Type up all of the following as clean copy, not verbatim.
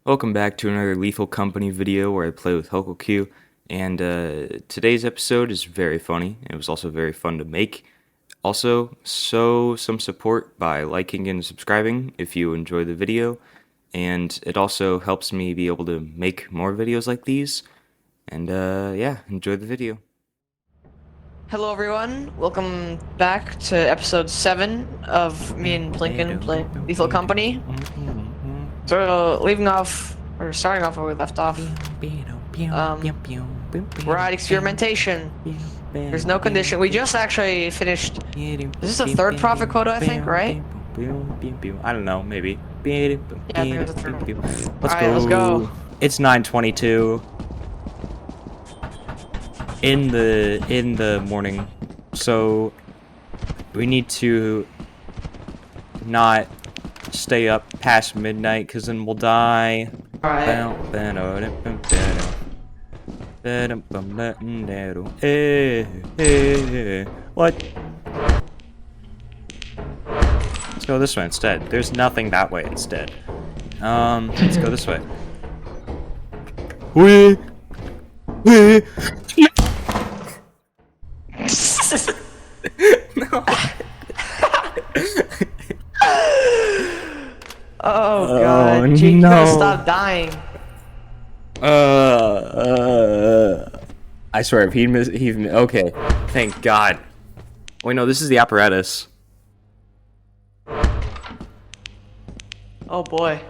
Welcome back to another Lethal Company video where I play with HokuQ, and today's episode is very funny. It was also very fun to make. Also, some support by liking and subscribing if you enjoy the video, and it also helps me be able to make more videos like these. And yeah, enjoy the video. Hello everyone, welcome back to episode 7 of me and Blinken play Lethal Company. So, starting off where we left off. We're at experimentation. There's no condition. We just actually finished. Is this the third profit quota, I think, right? I don't know, maybe. Yeah, I think it was the third one. Let's go. It's 9:22 in the morning, so we need to not stay up past midnight, because then we'll die. Alright. What? Let's go this way instead. There's nothing that way instead. Let's go this way. Wee! No. Oh god, Jake, you gotta stop dying. I swear, if he okay, thank God. Wait, no, this is the apparatus. Oh boy.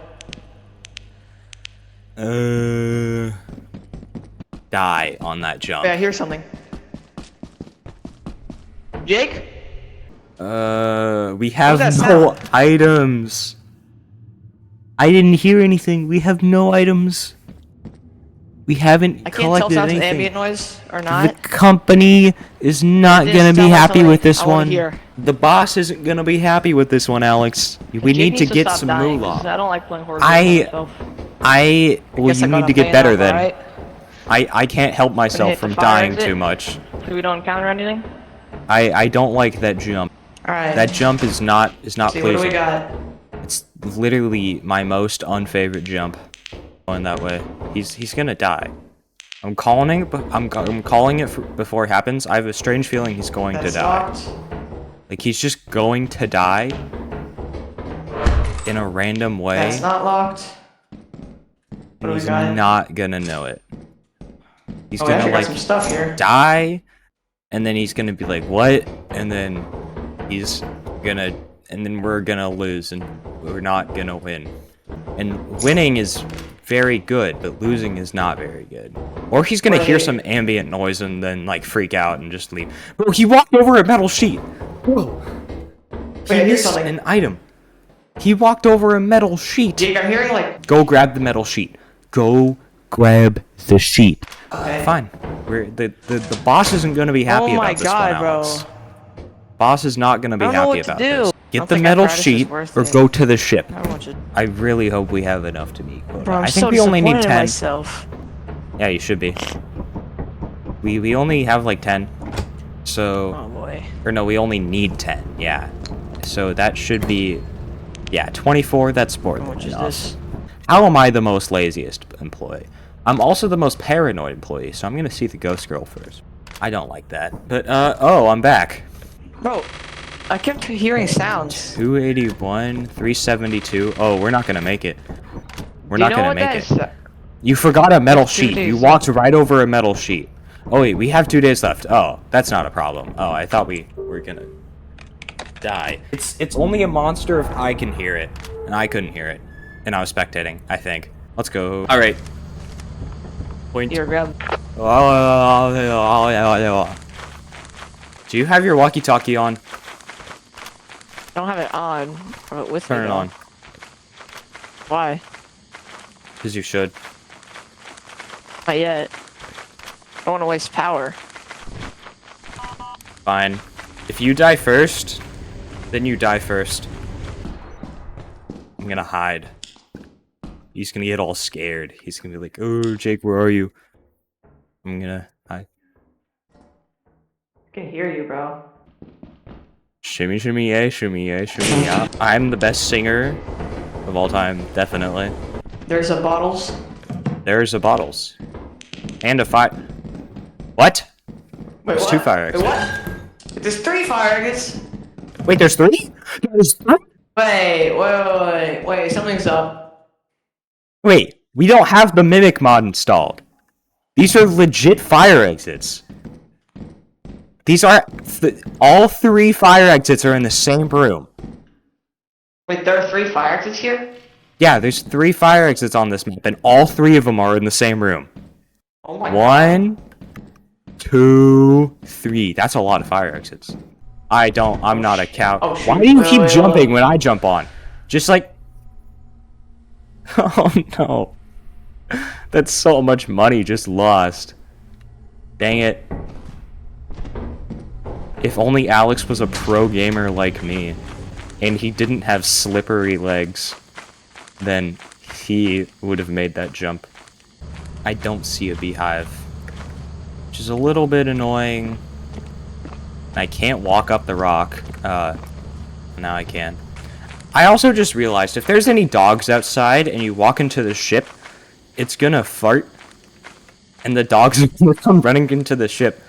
Die on that jump. Wait, I hear something. Jake? We have that no sound? items. I didn't hear anything. We have no items. We haven't I can't tell if collected that's an anything. ambient noise or The not. company is not Just gonna be tell us happy something with this I wanna one. hear. The boss isn't gonna be happy with this one, Alex. We Jake need needs to get stop some dying, 'cause moolah. I don't like playing horror I- games myself. Well, Guess you I gotta need to get fan better out, then. alright? I can't help myself hit the from fire dying exit. too much. So we don't encounter anything? I don't like that jump. Alright. That jump is not See, what do we pleasing. got? It's literally my most unfavorite jump. Going that way, he's gonna die. I'm calling it, but I'm calling it before it happens. I have a strange feeling he's going to That's die. locked. Like he's just going to die in a random way. That's not locked. What And do we he's got? not gonna know it. He's Oh, we gonna actually got like some stuff here. die, and then he's gonna be like, "What?" And then he's gonna, and then we're gonna lose, and we're not gonna win. And winning is very good, but losing is not very good. Or he's gonna hear some ambient noise and then like freak out and just leave. Bro, he walked over a metal sheet. Whoa. Wait, I hear missed something. an item. He walked over a metal sheet. Jake, I'm hearing like. Go grab the metal sheet. Go grab the sheet. Okay. Fine. The boss isn't gonna be happy Oh my about this God, one, bro. Alex. Boss is not gonna be I don't know happy what to about do. this. I Get don't the think metal apparatus is sheet worth or it. go to the ship. I don't want you. I really hope we have enough to meet quota. Bro, I'm I think so we only need disappointed in 10. myself. Yeah, you should be. We only have like 10. So, Oh boy. or no, we only need 10. Yeah. So that should be, yeah, 24. That's more How than much is enough. this? How am I the most laziest employee? I'm also the most paranoid employee, so I'm gonna see the ghost girl first. I don't like that. But, oh, I'm back. Bro, I kept hearing sounds. 281, 372. Oh, we're not gonna make it. We're Do you not know gonna what make that it. is? You forgot a metal 2 sheet. days You left. walked right over a metal sheet. Oh wait, we have 2 days left. Oh, that's not a problem. Oh, I thought we were gonna die. It's only a monster if I can hear it, and I couldn't hear it, and I was spectating. I think. Let's go. All right. Point. Here, grab. Do you have your walkie-talkie on? I don't have it on. Or with Turn me, it though. on, Why? because you should. Not yet. I don't want to waste power. Fine. If you die first, then you die first. I'm gonna hide. He's gonna get all scared. He's gonna be like, "Oh, Jake, where are you?" I'm gonna hide. I can hear you, bro. Shimmy, shimmy, yeah, shimmy, yeah, shimmy, yeah. I'm the best singer of all time, definitely. There's a bottles. There's a bottles. And a fire. What? Wait, There's what? 2 fire Wait, exits. what? There's 3 fire exits. Wait, there's 3? There's 3? Wait, something's up. Wait, we don't have the Mimic mod installed. These are legit fire exits. These are... all 3 fire exits are in the same room. Wait, there are 3 fire exits here? Yeah, there's 3 fire exits on this map, and all 3 of them are in the same room. Oh my god. 1, 2, 3. That's a lot of fire exits. I'm not a cow. Oh, shoot. Why do you keep Wait. jumping when I jump on? Just like... Oh no. That's so much money just lost. Dang it. If only Alex was a pro gamer like me, and he didn't have slippery legs, then he would have made that jump. I don't see a beehive, which is a little bit annoying. I can't walk up the rock. Now I can. I also just realized if there's any dogs outside and you walk into the ship, it's gonna fart, and the dogs are gonna come running into the ship.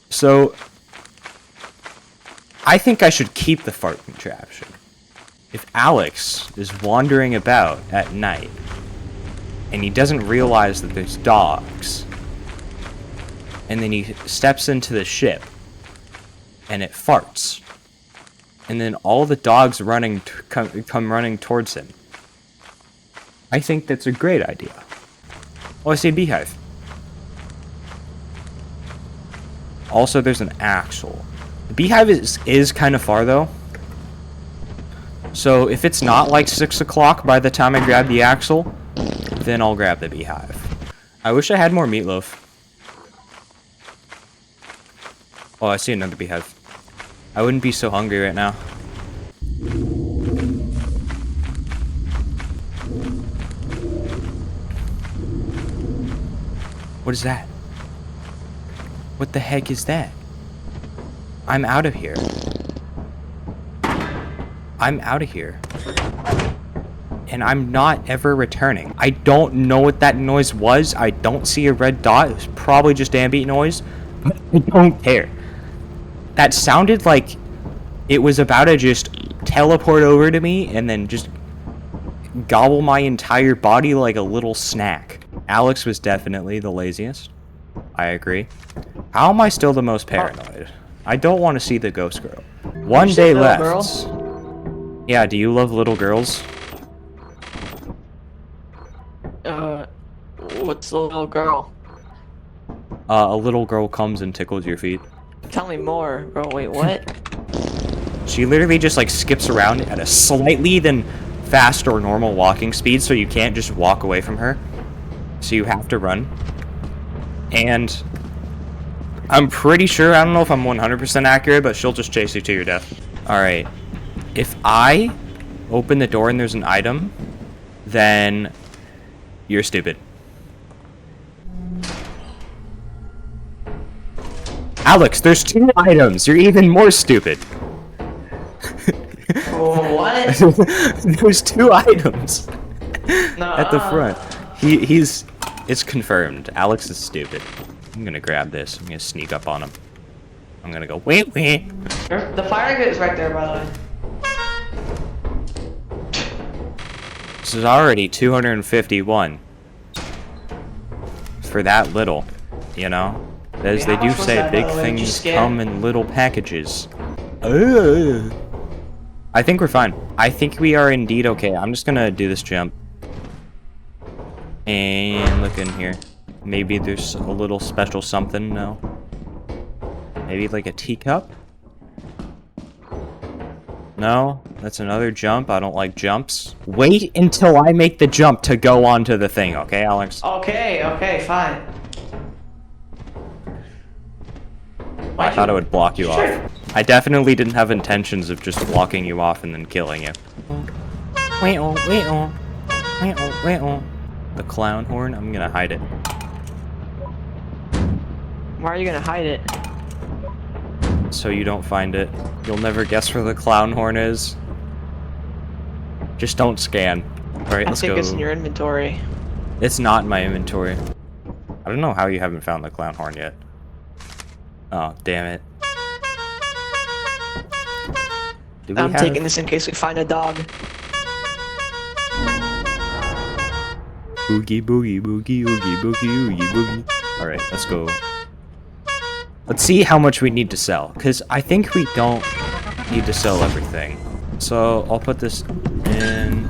So I think I should keep the fart contraption. If Alex is wandering about at night and he doesn't realize that there's dogs, and then he steps into the ship and it farts, and then all the dogs come running towards him, I think that's a great idea. Oh, I see a beehive. Also, there's an axle. The beehive is kind of far, though. So, if it's not like 6 o'clock by the time I grab the axle, then I'll grab the beehive. I wish I had more meatloaf. Oh, I see another beehive. I wouldn't be so hungry right now. What is that? What the heck is that? I'm out of here. I'm out of here. And I'm not ever returning. I don't know what that noise was. I don't see a red dot. It was probably just ambient noise. But I don't care. That sounded like it was about to just teleport over to me and then just gobble my entire body like a little snack. Alex was definitely the laziest. I agree. How am I still the most paranoid? I don't want to see the ghost girl. One day left. Yeah, do you love little girls? What's the little girl? A little girl comes and tickles your feet. Tell me more, bro. Wait, what? She literally just like skips around at a slightly than fast or normal walking speed, so you can't just walk away from her. So you have to run. And I'm pretty sure, I don't know if I'm 100% accurate, but she'll just chase you to your death. Alright. If I open the door and there's an item, then you're stupid. Alex, there's 2 items. You're even more stupid. What? There's 2 items at the Nuh-uh. front. It's confirmed. Alex is stupid. I'm gonna grab this. I'm gonna sneak up on him. I'm gonna go, wait. The fire exit is right there, by the way. This is already 251. For that little, you know? As they how do much was say, that, big by the way? Did you things scan? come in little packages. I think we're fine. I think we are indeed okay. I'm just gonna do this jump. And look in here. Maybe there's a little special something, no? Maybe like a teacup? No? That's another jump. I don't like jumps. Wait until I make the jump to go onto the thing, okay, Alex? Okay, fine. I thought it would block you Sure. off. I definitely didn't have intentions of just blocking you off and then killing you. The clown horn, I'm gonna hide it. Why are you gonna hide it? So you don't find it. You'll never guess where the clown horn is. Just don't scan. Alright, I let's think go. it's in your inventory. It's not in my inventory. I don't know how you haven't found the clown horn yet. Oh, damn it. Do we I'm have... taking this in case we find a dog. Boogie, boogie, boogie, oogie, boogie, oogie, boogie. Alright, let's go. Let's see how much we need to sell. Because I think we don't need to sell everything. So, I'll put this in...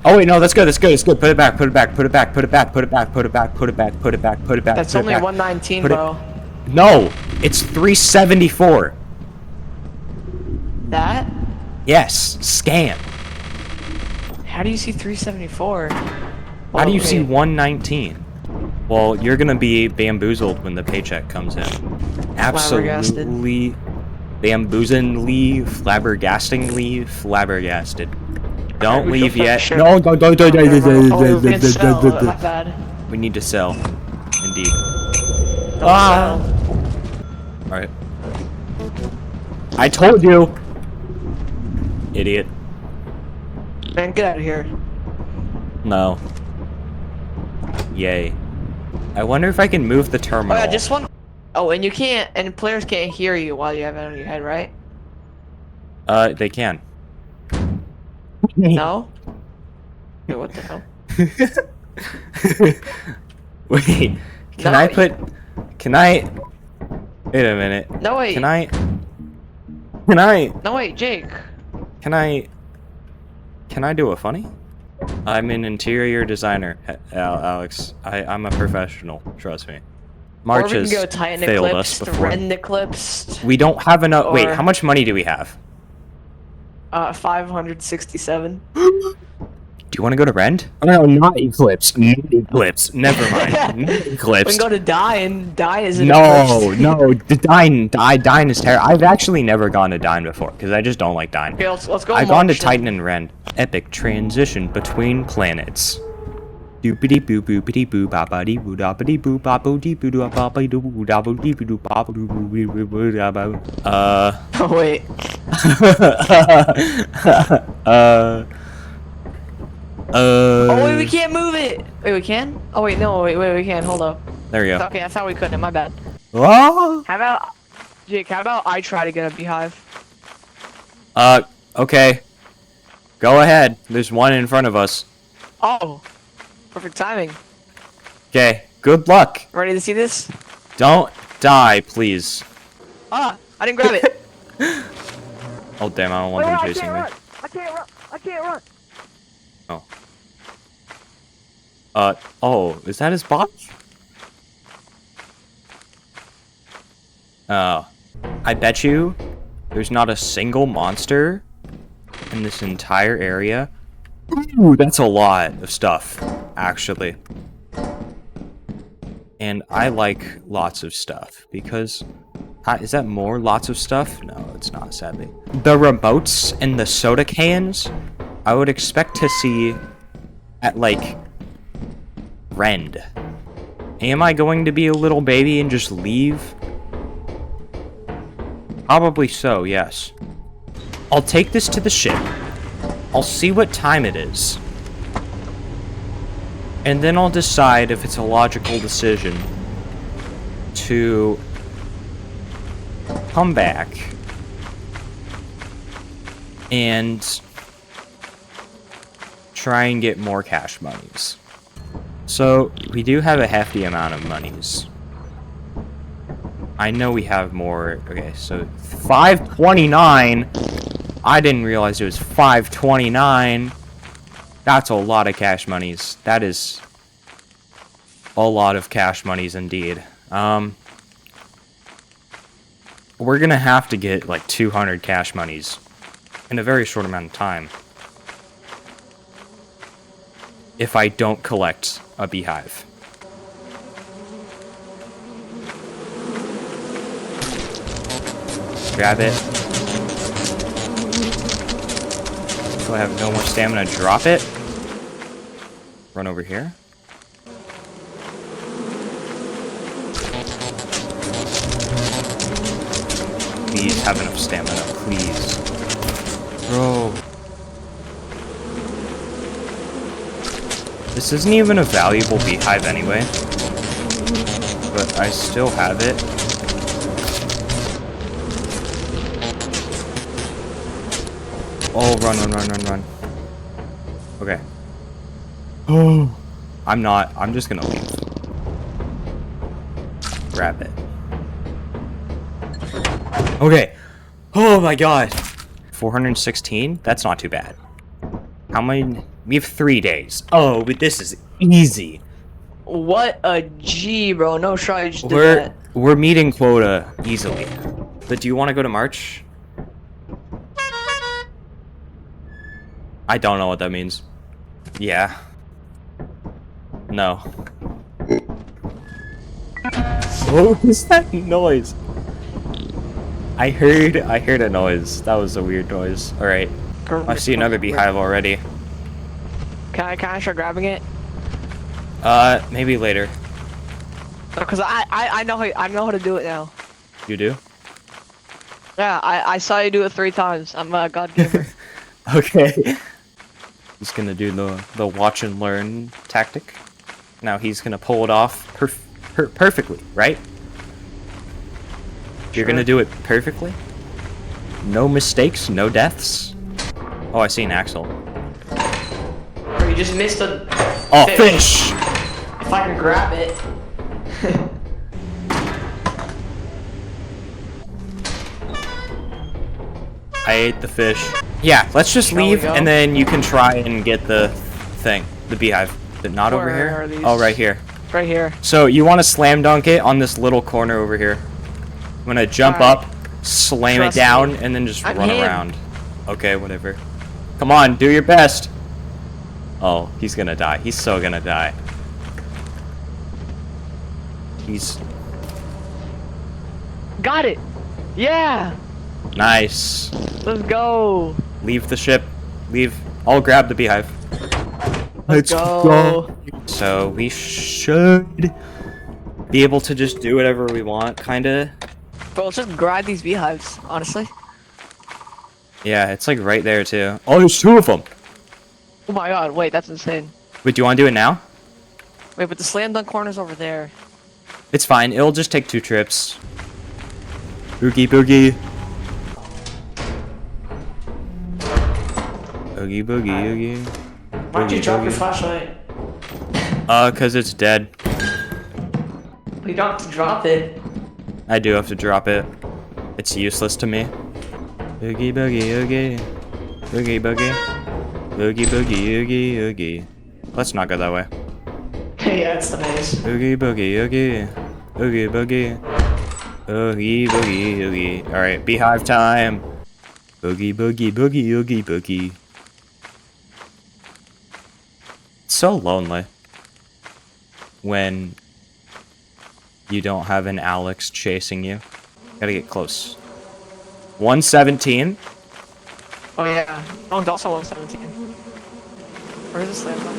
Oh wait, no, that's good, that's good, that's good. Put it back, put it back, put it back, put it back, put it back, put it back, put it back, put it back, put it back. That's only 119, bro. No, it's 374. That? Yes, scam. How do you see 374? How do you see 119? Well, you're gonna be bamboozled when the paycheck comes in. Absolutely bamboozingly, flabbergastingly flabbergasted. Don't leave yet. No, don't. My bad. We need to sell. Indeed. Don't sell. Alright. I told you! Idiot. Man, get out of here. No. Yay. I wonder if I can move the terminal. Oh yeah, just one. Oh, and you can't, and players can't hear you while you have it on your head, right? They can. No? Wait, what the hell? Wait, can No, I put... Can I... Wait a minute. No, wait. Can I... Can I... No, wait, Jake. Can I... Can I do a funny? I'm an interior designer, Alex. I'm a professional, trust me. March Or we has can go Titan failed us Eclipsed, before. Ren Eclipsed. We don't have enough... Wait, Or- how much money do we have? 567. Do you want to go to Rend? No, not Eclipse. Not Eclipse. Never mind. Not We Eclipse. can go to Dine. Dine is an No, Eclipsed. no, the Dine is terrible. I've actually never gone to Dine before, because I just don't like Dine. Okay, let's go. I've gone to March Titan and Rend. Epic transition between planets. Doopity boo boopity boo babadi boo dabadi boo babo dee boo doo babadi doo boo dabo dee boo doo babo doo boo boo boo boo dabo. Oh wait. Oh wait, we can't move it. Wait, we can? Oh wait, no, wait, we can. Hold up. There you go. Okay, I thought we couldn't. My bad. Ah! How about Jake? How about I try to get a beehive? Okay. Go ahead. There's one in front of us. Oh, perfect timing. Okay. Good luck. Ready to see this? Don't die, please. Ah, I didn't grab it. Oh damn! I don't want them chasing me. I can't run. I can't run. Oh, is that his bot? I bet you there's not a single monster in this entire area. Ooh, that's a lot of stuff, actually. And I like lots of stuff, because... is that more lots of stuff? No, it's not, sadly. The remotes and the soda cans, I would expect to see at, like, Rend. Am I going to be a little baby and just leave? Probably so, yes. I'll take this to the ship. I'll see what time it is. And then I'll decide if it's a logical decision to come back and try and get more cash monies. So, we do have a hefty amount of monies. I know we have more. Okay, so 529. I didn't realize it was 529. That's a lot of cash monies. That is a lot of cash monies indeed. We're gonna have to get like 200 cash monies in a very short amount of time if I don't collect a beehive. Grab it. So I have no more stamina. Drop it. Run over here. Please have enough stamina, please. Bro. This isn't even a valuable beehive anyway. But I still have it. Oh, run. Okay. Oh. I'm just gonna leave. Grab it. Okay. Oh my god. 416? That's not too bad. How many? We have 3 days. Oh, but this is easy. What a G, bro. No shot, you just did that. We're meeting quota easily. But do you want to go to March? I don't know what that means. Yeah. No. What was that noise? I heard a noise. That was a weird noise. Alright. I see another beehive already. Can I start grabbing it? Maybe later. Because I know how to do it now. You do? Yeah, I saw you do it 3 times. I'm a god gamer. Okay. He's gonna do the watch and learn tactic. Now he's gonna pull it off perfectly, right? You're gonna do it perfectly? No mistakes, no deaths? Oh, I see an axle. Bro, you just missed a fish! If I can grab it. I ate the fish. Yeah, let's just leave and then you can try and get the thing, the beehive. Not over here? Oh, right here. Right here. So you want to slam dunk it on this little corner over here. I'm gonna jump up, slam it down, and then just run around. Okay, whatever. Come on, do your best. Oh, he's gonna die. He's so gonna die. He's... Got it! Yeah! Nice. Let's go! Leave the ship. Leave. I'll grab the beehive. Let's go. So we should be able to just do whatever we want, kinda. Bro, let's just grab these beehives, honestly. Yeah, it's like right there too. Oh, there's 2 of them! Oh my god, wait, that's insane. Wait, do you want to do it now? Wait, but the slam dunk corner's over there. It's fine, it'll just take 2 trips. Boogie boogie. Boogie boogie oogie. Why'd you drop your flashlight? Cause it's dead. You don't have to drop it. I do have to drop it. It's useless to me. Oogie boogie oogie. Oogie boogie. Oogie boogie oogie oogie. Let's not go that way. Yeah, that's nice. Oogie boogie oogie. Oogie boogie. Oogie boogie oogie. Alright, beehive time. Boogie boogie boogie oogie boogie. It's so lonely when you don't have an Alex chasing you. Gotta get close. 117. Oh yeah. Oh, also 117. Where's the slam dunk?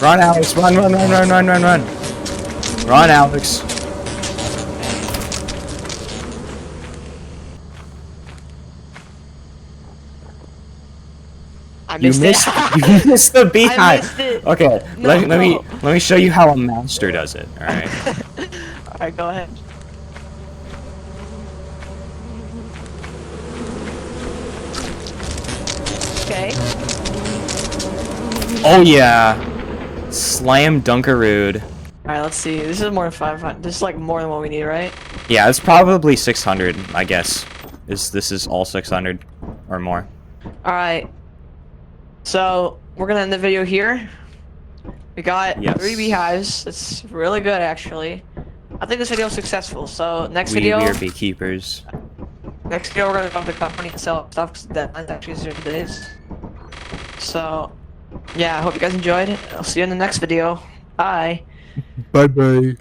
Run, Alex! Run! Run, Alex! I missed it. You missed the beehive. I missed it. Okay, No. let me show you how a master does it. All right. Alright, go ahead. Okay. Oh yeah, slam dunkarood. Alright, let's see. This is more than 500. This is like more than what we need, right? Yeah, it's probably 600. I guess. This is all 600 or more. Alright. So, we're gonna end the video here. We got 3 beehives. It's really good, actually. I think this video was successful. So, next video... We are beekeepers. Next video, we're gonna go to the company and sell stuff, because deadline's actually 0 days. So, yeah, I hope you guys enjoyed. I'll see you in the next video. Bye. Bye-bye.